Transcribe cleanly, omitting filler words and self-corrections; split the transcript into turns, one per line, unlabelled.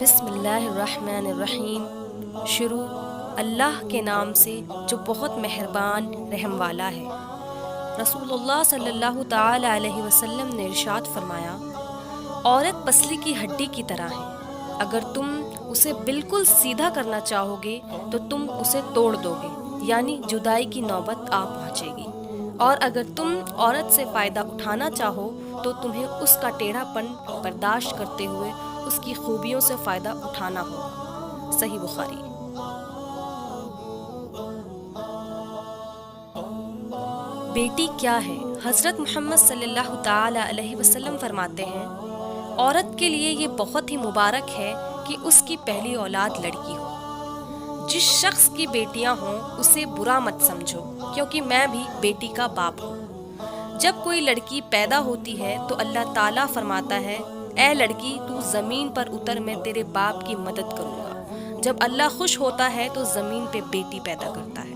بسم اللہ الرحمن الرحیم۔ شروع اللہ کے نام سے جو بہت مہربان رحم والا ہے۔ رسول اللہ صلی اللہ تعالی علیہ وسلم نے ارشاد فرمایا، عورت پسلی کی ہڈی کی طرح ہے، اگر تم اسے بالکل سیدھا کرنا چاہو گے تو تم اسے توڑ دو گے، یعنی جدائی کی نوبت آ پہنچے گی، اور اگر تم عورت سے فائدہ اٹھانا چاہو تو تمہیں اس کا ٹیڑھا پن برداشت کرتے ہوئے اس کی خوبیوں سے فائدہ اٹھانا ہوگا۔ صحیح بخاری۔ بیٹی کیا ہے؟ حضرت محمد صلی اللہ تعالی علیہ وسلم فرماتے ہیں، عورت کے لیے یہ بہت ہی مبارک ہے کہ اس کی پہلی اولاد لڑکی ہو۔ جس شخص کی بیٹیاں ہوں اسے برا مت سمجھو، کیونکہ میں بھی بیٹی کا باپ ہوں۔ جب کوئی لڑکی پیدا ہوتی ہے تو اللہ تعالیٰ فرماتا ہے، اے لڑکی تو زمین پر اتر، میں تیرے باپ کی مدد کروں گا۔ جب اللہ خوش ہوتا ہے تو زمین پہ بیٹی پیدا کرتا ہے۔